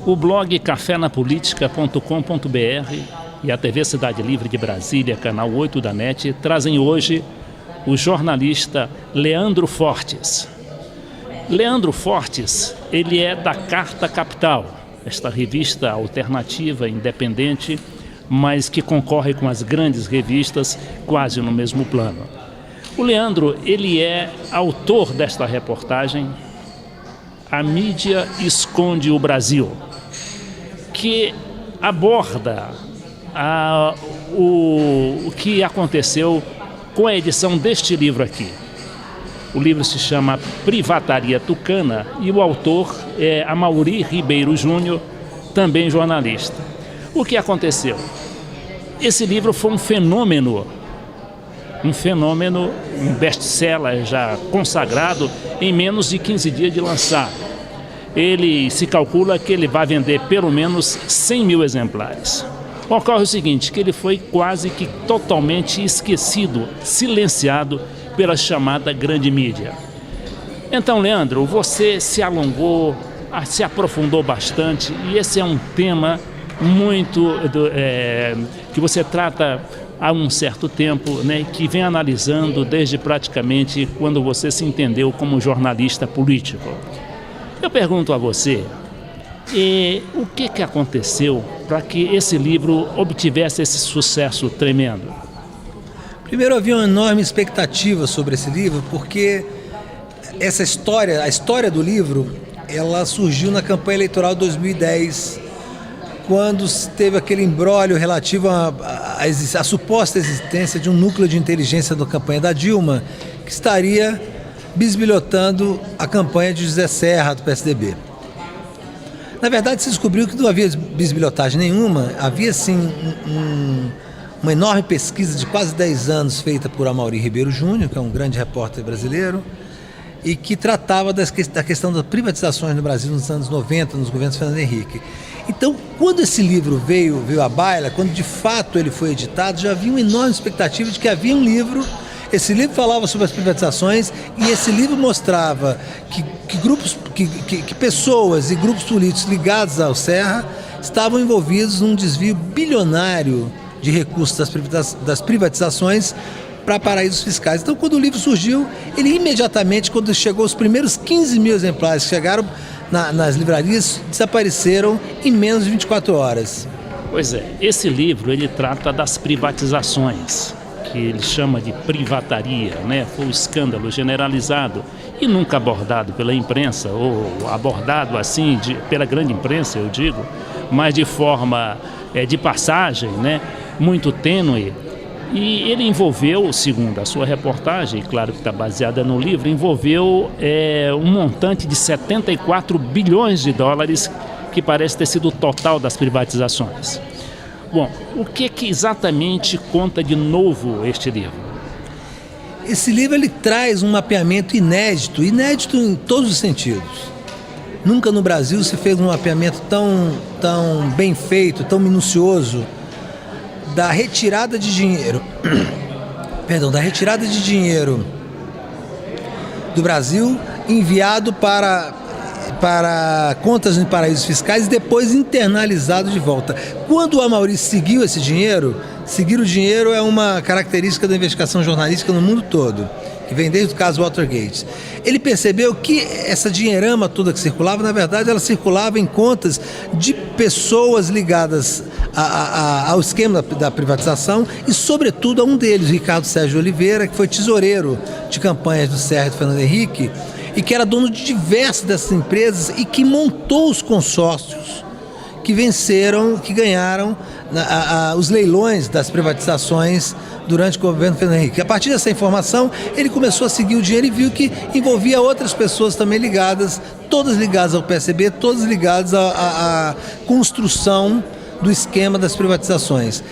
O blog cafenapolitica.com.br e a TV Cidade Livre de Brasília, canal 8 da NET, trazem hoje o jornalista Leandro Fortes. Leandro Fortes, ele é da Carta Capital, esta revista alternativa, independente, mas que concorre com as grandes revistas quase no mesmo plano. O Leandro, ele é autor desta reportagem, A Mídia Esconde o Brasil, que aborda o que aconteceu com a edição deste livro aqui. O livro se chama Privataria Tucana e o autor é Amaury Ribeiro Júnior, também jornalista. O que aconteceu? Esse livro foi um fenômeno, um best-seller já consagrado em menos de 15 dias de lançar. Ele se calcula que ele vai vender pelo menos 100 mil exemplares. Ocorre o seguinte, que ele foi quase que totalmente esquecido, silenciado pela chamada grande mídia. Então, Leandro, você se alongou, se aprofundou bastante, e esse é um tema muito que você trata há um certo tempo, né, que vem analisando desde praticamente quando você se entendeu como jornalista político. Eu pergunto a você, o que aconteceu para que esse livro obtivesse esse sucesso tremendo? Primeiro, havia uma enorme expectativa sobre esse livro, porque essa história, a história do livro, ela surgiu na campanha eleitoral de 2010, quando teve aquele imbróglio relativo à suposta existência de um núcleo de inteligência da campanha da Dilma, que estaria bisbilhotando a campanha de José Serra, do PSDB. Na verdade, se descobriu que não havia bisbilhotagem nenhuma, havia sim uma enorme pesquisa de quase 10 anos feita por Amaury Ribeiro Júnior, que é um grande repórter brasileiro, e que tratava da questão das privatizações no Brasil nos anos 90, nos governos Fernando Henrique. Então, quando esse livro veio à baila, quando de fato ele foi editado, já havia uma enorme expectativa de que havia um livro. Esse livro falava sobre as privatizações e esse livro mostrava que pessoas e grupos políticos ligados ao Serra estavam envolvidos num desvio bilionário de recursos das privatizações para paraísos fiscais. Então, quando o livro surgiu, ele imediatamente, quando chegou os primeiros 15 mil exemplares que chegaram nas livrarias, desapareceram em menos de 24 horas. Pois é, esse livro ele trata das privatizações, que ele chama de privataria, né? Foi um escândalo generalizado e nunca abordado pela imprensa, ou abordado assim pela grande imprensa, eu digo, mas de forma de passagem, né? Muito tênue. E ele envolveu, segundo a sua reportagem, claro que está baseada no livro, envolveu um montante de 74 bilhões de dólares, que parece ter sido o total das privatizações. Bom, o que exatamente conta de novo este livro? Esse livro ele traz um mapeamento inédito em todos os sentidos. Nunca no Brasil se fez um mapeamento tão bem feito, tão minucioso, da retirada de dinheiro do Brasil enviado para contas em paraísos fiscais e depois internalizado de volta. Quando o Amaury seguiu esse dinheiro, seguir o dinheiro é uma característica da investigação jornalística no mundo todo, que vem desde o caso Watergate. Ele percebeu que essa dinheirama toda que circulava, na verdade, ela circulava em contas de pessoas ligadas ao esquema da privatização e, sobretudo, a um deles, Ricardo Sérgio Oliveira, que foi tesoureiro de campanhas do Serra e do Fernando Henrique e que era dono de diversas dessas empresas e que montou os consórcios que ganharam os leilões das privatizações durante o governo Fernando Henrique. A partir dessa informação, ele começou a seguir o dinheiro e viu que envolvia outras pessoas também ligadas, todas ligadas ao PSB, todas ligadas à construção do esquema das privatizações.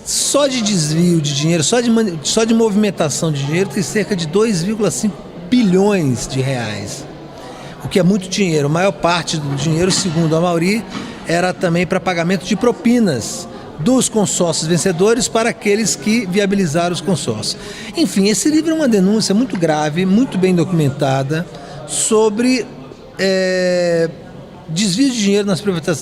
Só de desvio de dinheiro, só de movimentação de dinheiro, tem cerca de 2,5 bilhões de reais, o que é muito dinheiro. A maior parte do dinheiro, segundo a Amaury, era também para pagamento de propinas dos consórcios vencedores para aqueles que viabilizaram os consórcios. Enfim, esse livro é uma denúncia muito grave, muito bem documentada, sobre desvio de dinheiro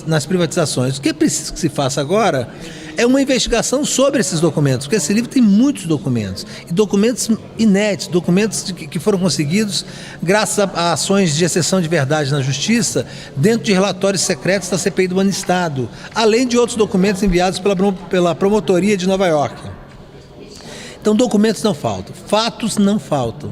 nas privatizações. O que é preciso que se faça agora é uma investigação sobre esses documentos, porque esse livro tem muitos documentos, e documentos inéditos, documentos que foram conseguidos graças a ações de exceção de verdade na Justiça, dentro de relatórios secretos da CPI do Banestado, além de outros documentos enviados pela Promotoria de Nova York. Então, documentos não faltam, fatos não faltam.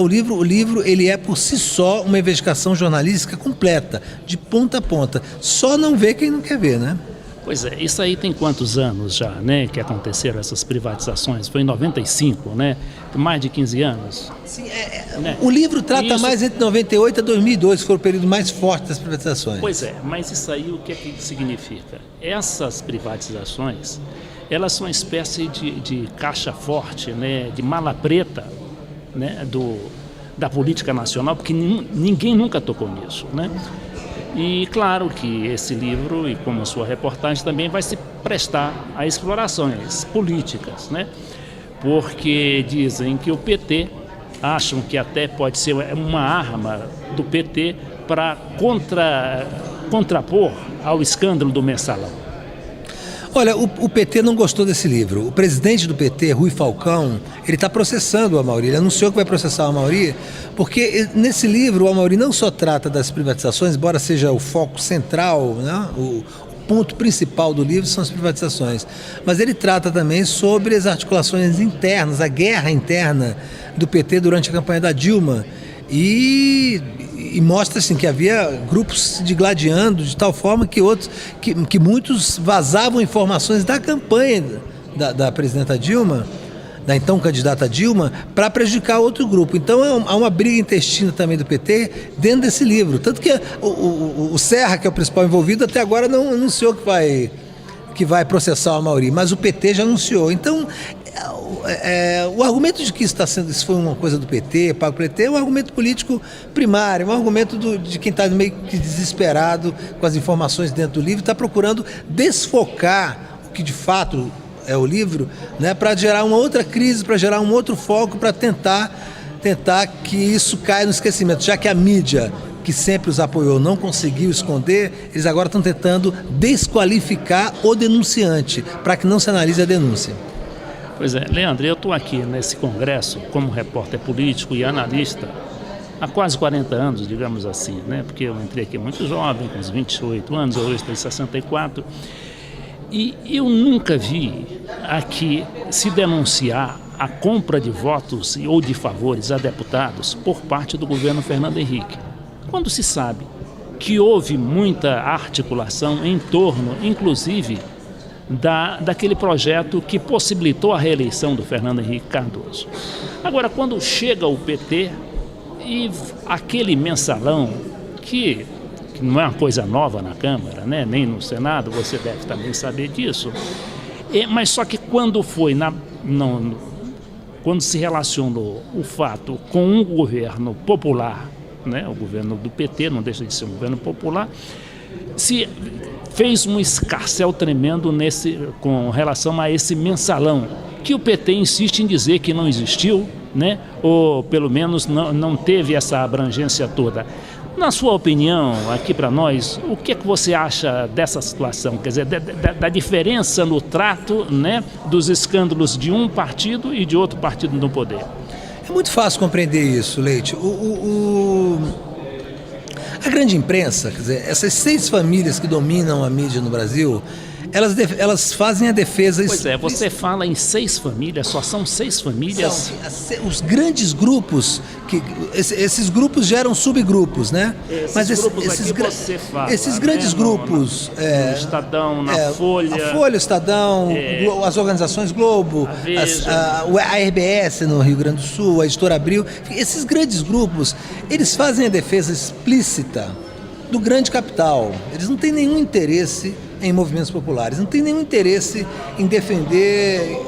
O livro ele é por si só uma investigação jornalística completa, de ponta a ponta. Só não vê quem não quer ver, né? Pois é, isso aí tem quantos anos já, né, que aconteceram essas privatizações? Foi em 95, né? Mais de 15 anos. Sim, né? O livro trata mais entre 98 e 2002, que foi o período mais forte das privatizações. Pois é, mas isso aí o que é que significa? Essas privatizações, elas são uma espécie de caixa forte, né, de mala preta, né, da política nacional, porque ninguém nunca tocou nisso, né? E claro que esse livro, e como a sua reportagem, também vai se prestar a explorações políticas, né? Porque dizem que o PT, acham que até pode ser uma arma do PT para contrapor ao escândalo do Mensalão. Olha, o PT não gostou desse livro. O presidente do PT, Rui Falcão, ele está processando o Amaury. Ele anunciou que vai processar o Amaury, porque nesse livro o Amaury não só trata das privatizações, embora seja o foco central, né? O ponto principal do livro são as privatizações, mas ele trata também sobre as articulações internas, a guerra interna do PT durante a campanha da Dilma. E mostra assim, que havia grupos se digladiando de tal forma que muitos vazavam informações da campanha da presidenta Dilma, da então candidata Dilma, para prejudicar outro grupo. Então há uma briga intestina também do PT dentro desse livro. Tanto que o Serra, que é o principal envolvido, até agora não anunciou que vai processar o Amaury, mas o PT já anunciou. Então, o argumento de que isso foi uma coisa do PT, pago PT, é um argumento político primário, um argumento de quem está meio que desesperado com as informações dentro do livro, está procurando desfocar o que de fato é o livro, né, para gerar uma outra crise, para gerar um outro foco, para tentar que isso caia no esquecimento, já que a mídia, que sempre os apoiou, não conseguiu esconder, eles agora estão tentando desqualificar o denunciante, para que não se analise a denúncia. Pois é, Leandro, eu estou aqui nesse congresso como repórter político e analista há quase 40 anos, digamos assim, né? Porque eu entrei aqui muito jovem, com uns 28 anos, eu hoje tenho 64, e eu nunca vi aqui se denunciar a compra de votos ou de favores a deputados por parte do governo Fernando Henrique. Quando se sabe que houve muita articulação em torno, inclusive, daquele projeto que possibilitou a reeleição do Fernando Henrique Cardoso. Agora, quando chega o PT e aquele mensalão, que não é uma coisa nova na Câmara, né? Nem no Senado, você deve também saber disso, mas só que quando quando se relacionou o fato com um governo popular, né? O governo do PT, não deixa de ser um governo popular, se fez um escarcéu tremendo com relação a esse mensalão, que o PT insiste em dizer que não existiu, né? Ou pelo menos não teve essa abrangência toda. Na sua opinião, aqui para nós, o que é que você acha dessa situação? Quer dizer, da diferença no trato, né, dos escândalos de um partido e de outro partido no poder? É muito fácil compreender isso, Leite. A grande imprensa, quer dizer, essas 6 famílias que dominam a mídia no Brasil, elas fazem a defesa... Pois é, você fala em 6 famílias, só são 6 famílias? São os grandes grupos, esses grupos geram subgrupos, né? Esses grandes grupos... No Estadão, na Folha... A Folha, o Estadão, as organizações Globo, a RBS no Rio Grande do Sul, a Editora Abril, esses grandes grupos, eles fazem a defesa explícita do grande capital. Eles não têm nenhum interesse em movimentos populares, não tem nenhum interesse em defender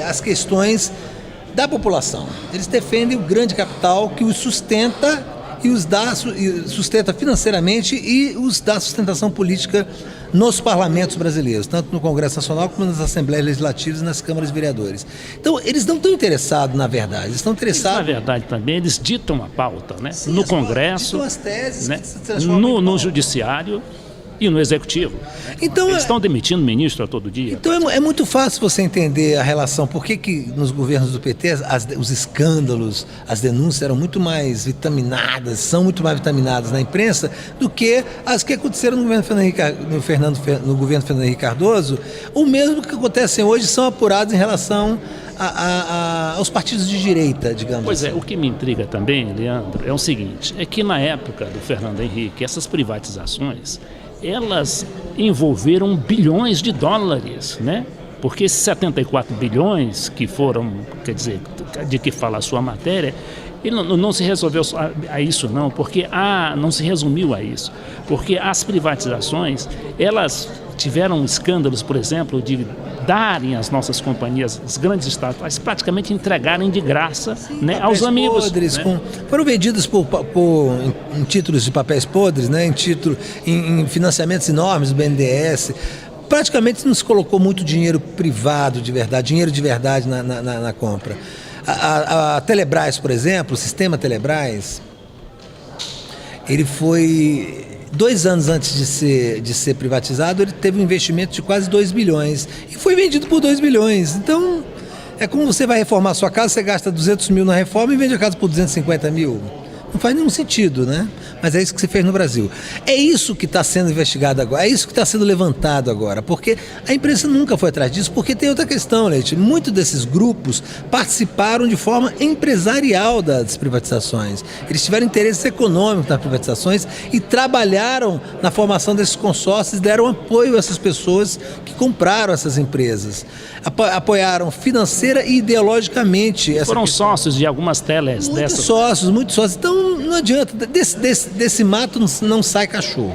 as questões da população. Eles defendem o grande capital que os sustenta e os dá, sustenta financeiramente e os dá sustentação política nos parlamentos brasileiros, tanto no Congresso Nacional como nas Assembleias Legislativas e nas câmaras de vereadores. Então, eles não estão interessados na verdade, eles estão interessados... Na verdade, também, eles ditam a pauta, né? Sim, no Congresso, ditam as teses, né? Que se transformam no Judiciário e no Executivo. Então, eles estão demitindo ministro a todo dia. Então é muito fácil você entender a relação. Por que nos governos do PT os escândalos, as denúncias eram muito mais vitaminadas, são muito mais vitaminadas na imprensa do que as que aconteceram no governo Fernando Henrique Cardoso. O mesmo que acontecem hoje são apurados em relação aos partidos de direita, digamos. Pois assim. O que me intriga também, Leandro, é o seguinte, é que na época do Fernando Henrique, essas privatizações, elas envolveram bilhões de dólares, né? Porque esses 74 bilhões que foram, quer dizer, de que fala a sua matéria, ele não se resolveu a isso não, porque não se resumiu a isso, porque as privatizações, elas tiveram escândalos, por exemplo, de darem às nossas companhias, as grandes estatais, praticamente entregarem de graça, né, aos amigos. Podres, né? Foram vendidos em títulos de papéis podres, né, em financiamentos enormes do BNDES. Praticamente não se colocou muito dinheiro privado de verdade, dinheiro de verdade na compra. A Telebrás, por exemplo, o sistema Telebrás, ele foi... 2 anos antes de ser privatizado, ele teve um investimento de quase 2 bilhões e foi vendido por 2 bilhões. Então, é como você vai reformar a sua casa, você gasta 200 mil na reforma e vende a casa por 250 mil. Não faz nenhum sentido, né? Mas é isso que se fez no Brasil. É isso que está sendo investigado agora, é isso que está sendo levantado agora, porque a imprensa nunca foi atrás disso, porque tem outra questão, Leite. Muitos desses grupos participaram de forma empresarial das privatizações. Eles tiveram interesse econômico nas privatizações e trabalharam na formação desses consórcios e deram apoio a essas pessoas que compraram essas empresas. Apoiaram financeira e ideologicamente. Foram sócios de algumas teles dessas. Muitos sócios. Então, não adianta, desse mato não sai cachorro.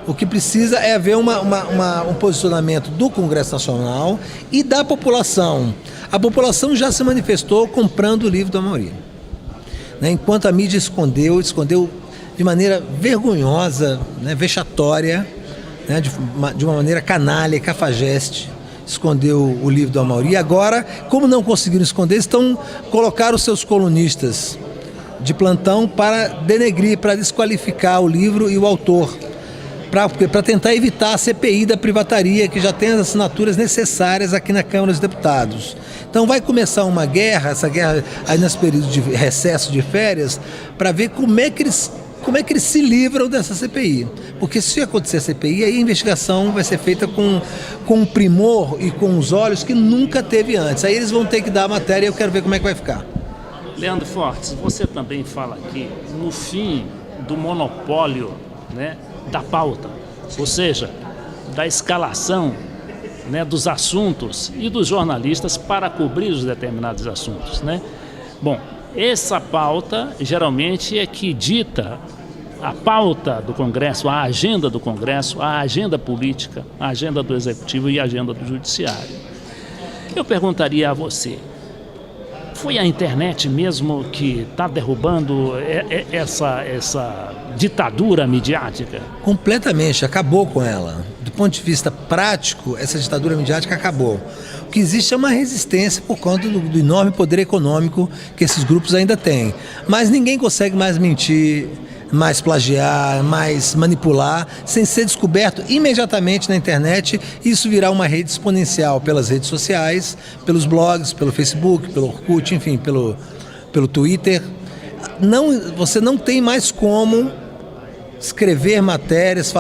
O que precisa é haver um posicionamento do Congresso Nacional e da população. A população já se manifestou comprando o livro do Amaury, né? Enquanto a mídia escondeu de maneira vergonhosa, né, vexatória, né, de uma maneira canalha e cafajeste, escondeu o livro do Amaury. Agora, como não conseguiram esconder, colocaram os seus colunistas de plantão para denegrir, para desqualificar o livro e o autor, para tentar evitar a CPI da privataria, que já tem as assinaturas necessárias aqui na Câmara dos Deputados. Então vai começar uma guerra, essa guerra aí nesse período de recesso de férias, para ver como é que eles se livram dessa CPI. Porque se acontecer a CPI, aí a investigação vai ser feita com um primor e com os olhos que nunca teve antes. Aí eles vão ter que dar a matéria e eu quero ver como é que vai ficar. Leandro Fortes, você também fala aqui no fim do monopólio, né, da pauta, ou seja, da escalação, né, dos assuntos e dos jornalistas para cobrir os determinados assuntos, né? Bom, essa pauta geralmente é que dita a pauta do Congresso, a agenda do Congresso, a agenda política, a agenda do Executivo e a agenda do Judiciário. Eu perguntaria a você, foi a internet mesmo que está derrubando essa ditadura midiática? Completamente, acabou com ela. Do ponto de vista prático, essa ditadura midiática acabou. O que existe é uma resistência por conta do enorme poder econômico que esses grupos ainda têm. Mas ninguém consegue mais mentir, mais plagiar, mais manipular, sem ser descoberto imediatamente na internet. Isso virá uma rede exponencial pelas redes sociais, pelos blogs, pelo Facebook, pelo Orkut, enfim, pelo Twitter. Você não tem mais como escrever matérias,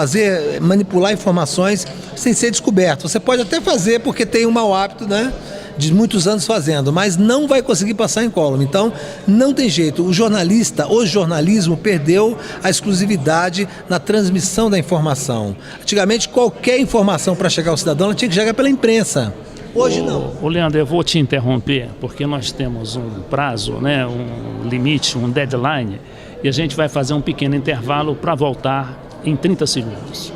manipular informações sem ser descoberto. Você pode até fazer porque tem um mau hábito, né, de muitos anos fazendo, mas não vai conseguir passar incólume. Então, não tem jeito. O jornalismo perdeu a exclusividade na transmissão da informação. Antigamente, qualquer informação para chegar ao cidadão, ela tinha que chegar pela imprensa. Hoje não. Ô Leandro, eu vou te interromper, porque nós temos um prazo, né, um limite, um deadline, e a gente vai fazer um pequeno intervalo para voltar em 30 segundos.